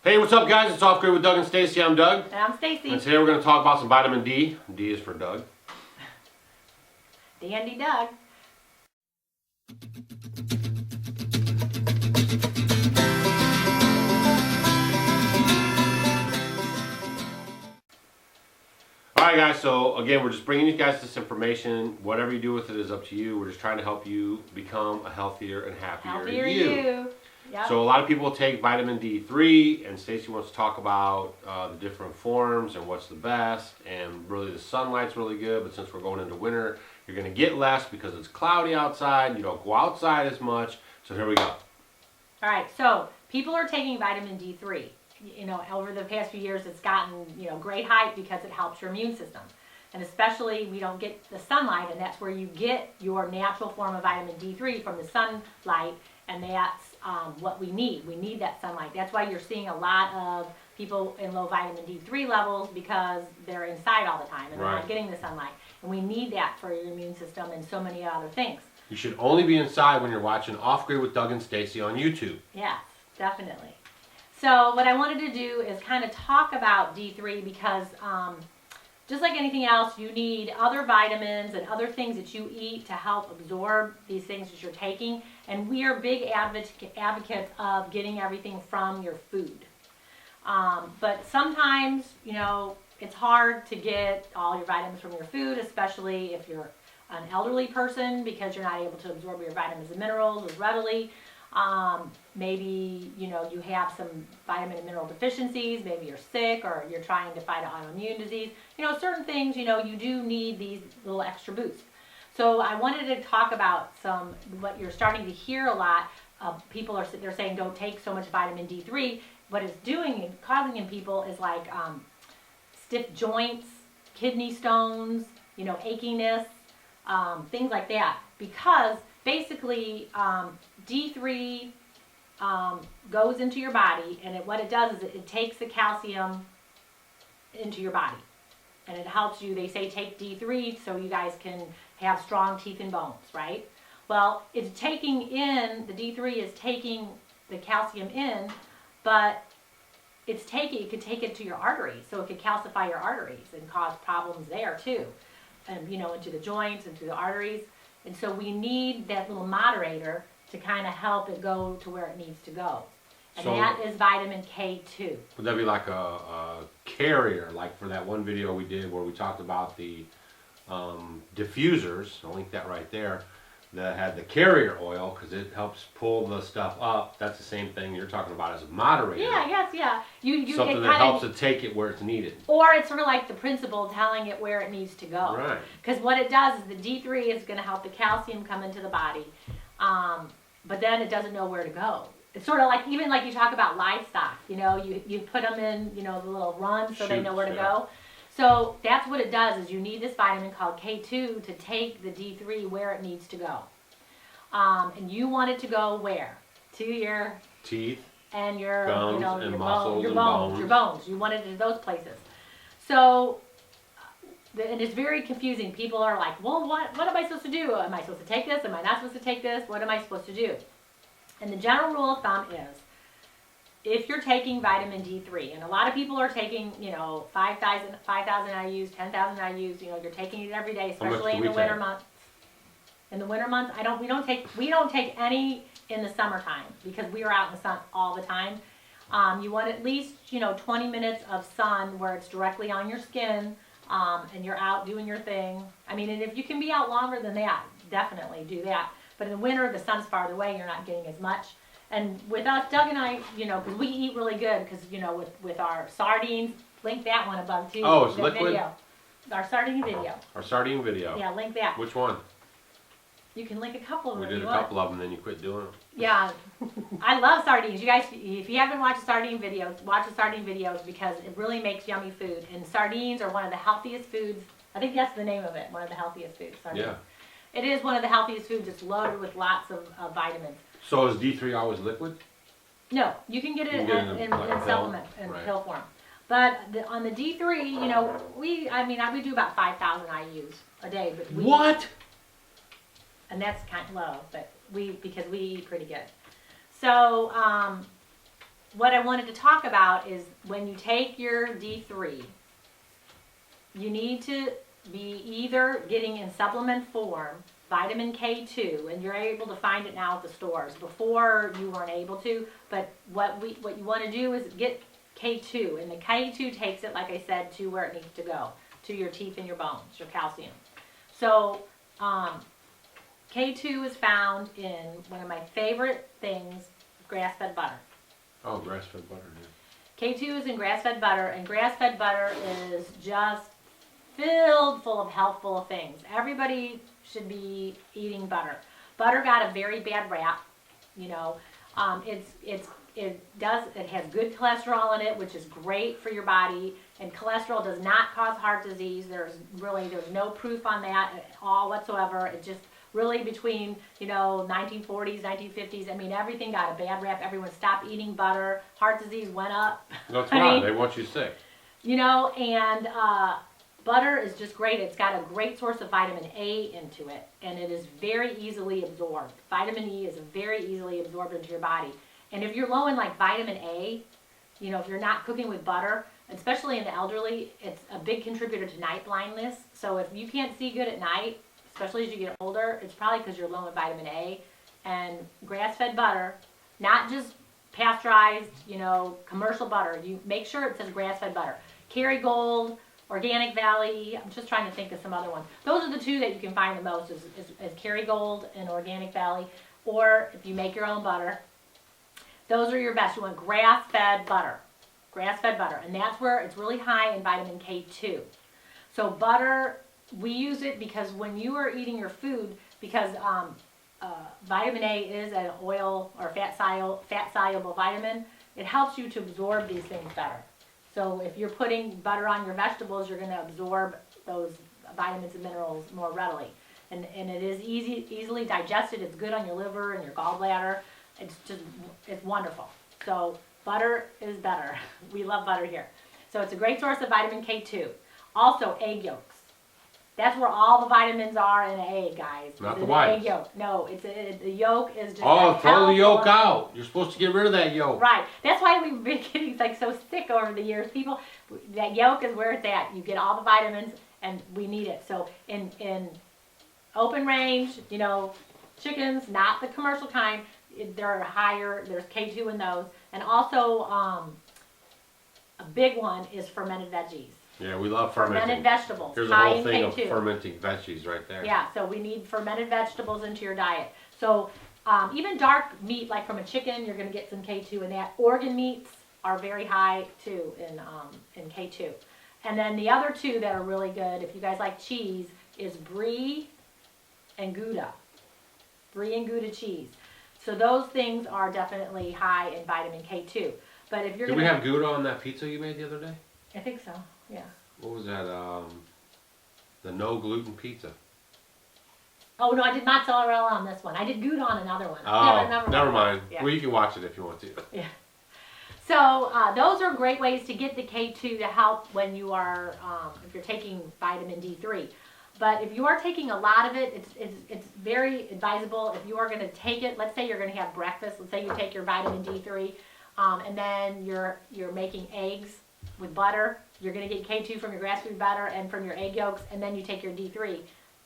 Hey, what's up, guys? It's Off Grid with Doug and Stacy. I'm Doug. And I'm Stacy. And today we're going to talk about some vitamin D. D is for Doug. Dandy Doug. Alright, guys, so again, we're just bringing you guys this information. Whatever you do with it is up to you. We're just trying to help you become a healthier and happier you. Yep. So a lot of people take vitamin D3, and Stacy wants to talk about the different forms and what's the best. And really, the sunlight's really good, but since we're going into winter, you're going to get less because it's cloudy outside. You don't go outside as much. So here we go. All right, so people are taking vitamin D3. You know, over the past few years, it's gotten, great hype because it helps your immune system. And especially, we don't get the sunlight, and that's where you get your natural form of vitamin D3 from the sunlight, and that's what we need. We need that sunlight. That's why you're seeing a lot of people in low vitamin D3 levels because they're inside all the time and they're not getting the sunlight. And we need that for your immune system and so many other things. You should only be inside when you're watching Off Grid with Doug and Stacy on YouTube. Yes, definitely. So what I wanted to do is kind of talk about D3 because just like anything else, you need other vitamins and other things that you eat to help absorb these things that you're taking. And we are big advocates of getting everything from your food. But sometimes, it's hard to get all your vitamins from your food, especially if you're an elderly person because you're not able to absorb your vitamins and minerals as readily. Maybe, you have some vitamin and mineral deficiencies. Maybe you're sick or you're trying to fight an autoimmune disease. Certain things, you do need these little extra boosts. So I wanted to talk about what you're starting to hear a lot. People they're saying don't take so much vitamin D3. What it's doing and causing in people is like stiff joints, kidney stones, achiness, things like that. Because basically, D3 goes into your body, and what it does is it takes the calcium into your body. And it helps you, they say take D3 so you guys can have strong teeth and bones, right? Well, it's taking in, the D3 is taking the calcium in, but it could take it to your arteries. So it could calcify your arteries and cause problems there too. And, into the joints and to the arteries. And so we need that little moderator to kind of help it go to where it needs to go. And that is vitamin K2. Would that be like a carrier, like for that one video we did where we talked about the diffusers, I'll link that right there, that had the carrier oil because it helps pull the stuff up. That's the same thing you're talking about as a moderator. Yeah. You something that helps it take it where it's needed. Or it's sort of like the principal telling it where it needs to go. Right. Because what it does is the D3 is going to help the calcium come into the body, but then it doesn't know where to go. It's sort of like, even like you talk about livestock, you put them in, the little runs so they know where to go. So that's what it does, is you need this vitamin called K2 to take the D3 where it needs to go. And you want it to go where? To your teeth and your gums and your muscles your and bones. Your bones. You want it to those places. So, and it's very confusing. People are like, well, what am I supposed to do? Am I supposed to take this? Am I not supposed to take this? What am I supposed to do? And the general rule of thumb is, if you're taking vitamin D3, and a lot of people are taking, 5,000 IUs, 10,000 IUs, you're taking it every day, especially in the winter months. In the winter months, we don't take any in the summertime because we are out in the sun all the time. You want at least, 20 minutes of sun where it's directly on your skin, and you're out doing your thing. I mean, and if you can be out longer than that, definitely do that. But in the winter, the sun's farther away, you're not getting as much. And with us, Doug and I, because we eat really good, because, with our sardines, link that one above too. Oh, it's liquid? Video. Our sardine video. Our sardine video. Yeah, link that. Which one? You can link a couple of them. We did a couple of them, then you quit doing them. Yeah. I love sardines. You guys, if you haven't watched sardine videos, watch the sardine videos because it really makes yummy food. And sardines are one of the healthiest foods. I think that's the name of it, one of the healthiest foods, sardines. Yeah. It is one of the healthiest foods. It's loaded with lots of vitamins. So is D3 always liquid? No, you can get it in supplement, in pill form. But on the D3, we do about 5,000 IUs a day. But what? And that's kind of low, but because we eat pretty good. So what I wanted to talk about is when you take your D3, you need to be either getting in supplement form vitamin K2, and you're able to find it now at the stores. Before you weren't able to, but what you want to do is get K2, and the K2 takes it, like I said, to where it needs to go, to your teeth and your bones, your calcium. So K2 is found in one of my favorite things, grass-fed butter. Oh, grass-fed butter, yeah. K2 is in grass-fed butter, and grass-fed butter is just filled full of healthful things. Everybody should be eating butter. Butter got a very bad rap, you know. It has good cholesterol in it, which is great for your body. And cholesterol does not cause heart disease. There's no proof on that at all whatsoever. It just really between, 1940s, 1950s. I mean, everything got a bad rap. Everyone stopped eating butter. Heart disease went up. That's right. They want you sick. And butter is just great. It's got a great source of vitamin A into it, and it is very easily absorbed. Vitamin E is very easily absorbed into your body. And if you're low in like vitamin A, if you're not cooking with butter, especially in the elderly, it's a big contributor to night blindness. So if you can't see good at night, especially as you get older, it's probably because you're low in vitamin A. And grass-fed butter, not just pasteurized, commercial butter. You make sure it says grass-fed butter. Kerrygold, Organic Valley, I'm just trying to think of some other ones. Those are the two that you can find the most is Kerrygold and Organic Valley. Or if you make your own butter, those are your best. You want grass-fed butter. Grass-fed butter. And that's where it's really high in vitamin K2. So butter, we use it because when you are eating your food, because vitamin A is an oil or fat-soluble vitamin, it helps you to absorb these things better. So if you're putting butter on your vegetables, you're going to absorb those vitamins and minerals more readily. And it is easily digested. It's good on your liver and your gallbladder. It's wonderful. So butter is better. We love butter here. So it's a great source of vitamin K2. Also, egg yolks. That's where all the vitamins are in an egg, guys. Not the white. Egg yolk. No, the yolk is just. Oh, throw the yolk out. You're supposed to get rid of that yolk. Right. That's why we've been getting so sick over the years. People, that yolk is where it's at. You get all the vitamins, and we need it. So in open range, chickens, not the commercial kind, they're higher. There's K2 in those, and also a big one is fermented veggies. Yeah, we love fermenting. Fermented vegetables. Here's a whole thing of fermenting veggies right there. Yeah, so we need fermented vegetables into your diet. So even dark meat, like from a chicken, you're going to get some K2 in that. Organ meats are very high too in K2. And then the other two that are really good, if you guys like cheese, is brie and Gouda. Brie and Gouda cheese. So those things are definitely high in vitamin K2. But if you're Did we have Gouda on that pizza you made the other day? I think so. Yeah. What was that? The no gluten pizza. Oh no, I did mozzarella on this one. I did Gouda on another one. Oh, never mind. Yeah. Well, you can watch it if you want to. Yeah. So those are great ways to get the K2 to help when you are, if you're taking vitamin D3. But if you are taking a lot of it, it's very advisable. If you are going to take it, let's say you're going to have breakfast. Let's say you take your vitamin D3, and then you're making eggs with butter. You're going to get K2 from your grass-fed butter and from your egg yolks, and then you take your D3.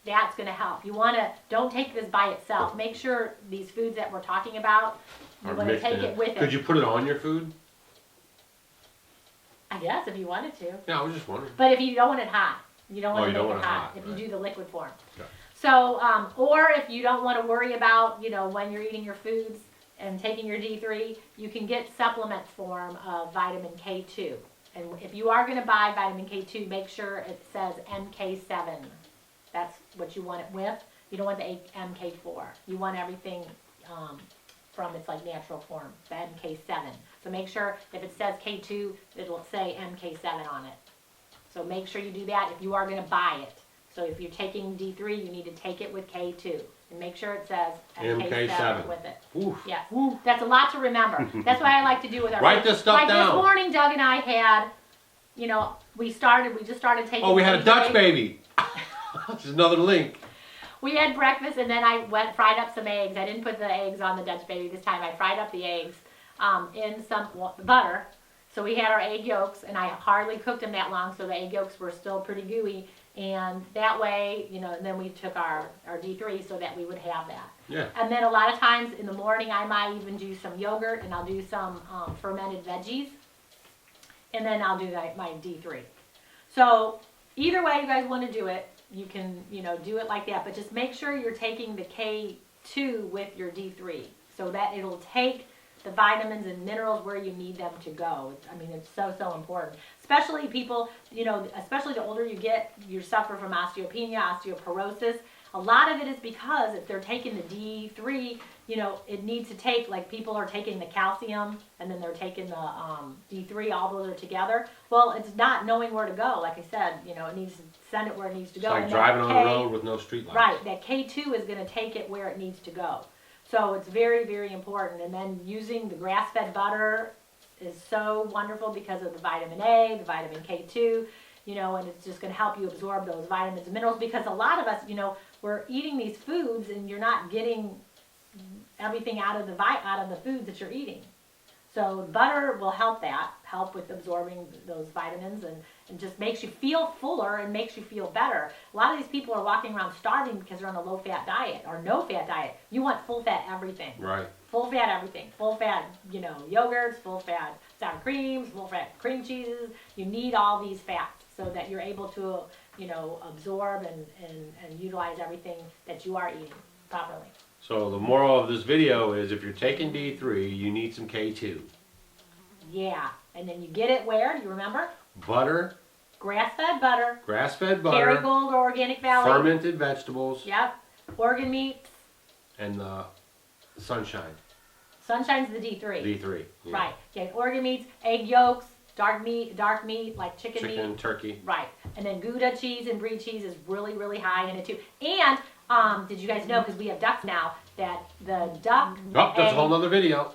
That's going to help. You want to, don't take this by itself. Make sure these foods that we're talking about, you want to take it with it. Could you put it on your food? I guess, if you wanted to. Yeah, I was just wondering. But if you don't want it hot. You don't want to make it hot, hot if right. you do the liquid form. Okay. So, or if you don't want to worry about, when you're eating your foods and taking your D3, you can get supplement form of vitamin K2. And if you are going to buy vitamin K2, make sure it says MK7. That's what you want it with. You don't want the MK4. You want everything from its like natural form, the MK7. So make sure if it says K2, it'll say MK7 on it. So make sure you do that if you are going to buy it. So if you're taking D3, you need to take it with K2. And make sure it says MK7 with it. Oof. Yes. That's a lot to remember. That's what I like to do with our Write this stuff down. This morning, Doug and I had, we just started taking. Oh, we had a Dutch baby. Just another link. We had breakfast, and then I fried up some eggs. I didn't put the eggs on the Dutch baby this time. I fried up the eggs in some butter. So we had our egg yolks, and I hardly cooked them that long, so the egg yolks were still pretty gooey. And that way, you know, and then we took our D3 so that we would have that. Yeah. And then a lot of times in the morning, I might even do some yogurt, and I'll do some fermented veggies. And then I'll do my D3. So either way you guys want to do it, you can, you know, do it like that. But just make sure you're taking the K2 with your D3 so that it'll take the vitamins and minerals where you need them to go. I mean, it's so, so important. Especially people, you know, especially the older you get, you suffer from osteopenia, osteoporosis. A lot of it is because if they're taking the D3, you know, it needs to take, like people are taking the calcium and then they're taking the D3, all those are together. Well, it's not knowing where to go. Like I said, you know, it needs to send it where it needs to go. It's like driving on the road with no street lights. Right, that K2 is going to take it where it needs to go. So it's very, very important. And then using the grass-fed butter is so wonderful because of the vitamin A, the vitamin K2, you know, and it's just going to help you absorb those vitamins and minerals because a lot of us, you know, we're eating these foods and you're not getting everything out of the foods that you're eating. So butter will help with absorbing those vitamins and just makes you feel fuller and makes you feel better. A lot of these people are walking around starving because they're on a low-fat diet or no-fat diet. You want full-fat everything. Right. Full-fat everything. Full-fat, you know, yogurts, full-fat sour creams, full-fat cream cheeses. You need all these fats so that you're able to, you know, absorb and utilize everything that you are eating properly. So the moral of this video is if you're taking D3, you need some K2. Yeah, and then you get it where? Do you remember? Butter. Grass-fed butter. Grass-fed butter. Kerrygold or Organic Valley. Fermented vegetables. Yep. Organ meats. And the sunshine. Sunshine's the D3. D3. Yeah. Right. Okay, organ meats, egg yolks, dark meat like chicken meat. Chicken and turkey. Right. And then Gouda cheese and brie cheese is really, really high in it too. And did you guys know, because we have ducks now, that the duck Oh, that's egg, a whole nother video.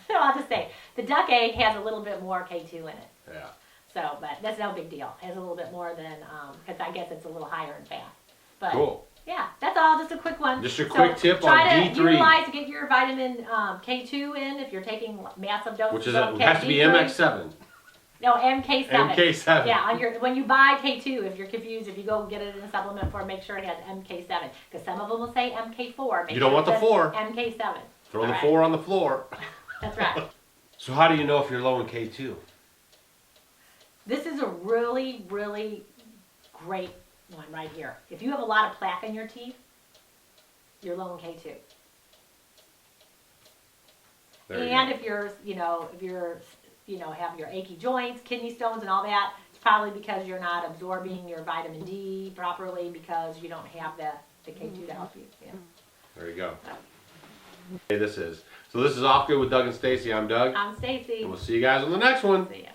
I'll just say, the duck egg has a little bit more K2 in it. Yeah. So, but that's no big deal. It has a little bit more than, because I guess it's a little higher in fat. But, Cool. yeah, that's all. Just a quick one. Just a quick tip on Try D3. to utilize to get your vitamin K2 in if you're taking massive doses Which is of has to be D3. MX7. No, MK7. MK7. Yeah, when you buy K2, if you're confused, if you go get it in a supplement form, make sure it has MK7. Because some of them will say MK4. Make You don't sure want it the says 4. MK7. Throw All the right. 4 on the floor. That's right. So how do you know if you're low in K2? This is a really, really great one right here. If you have a lot of plaque in your teeth, you're low in K2. There you And go. if you're, have your achy joints, kidney stones and all that, it's probably because you're not absorbing your vitamin D properly because you don't have the K2 to help you. Yeah. There you go. Okay, this is Off Good with Doug and Stacy. I'm Doug. I'm Stacy. And we'll see you guys on the next one. See ya.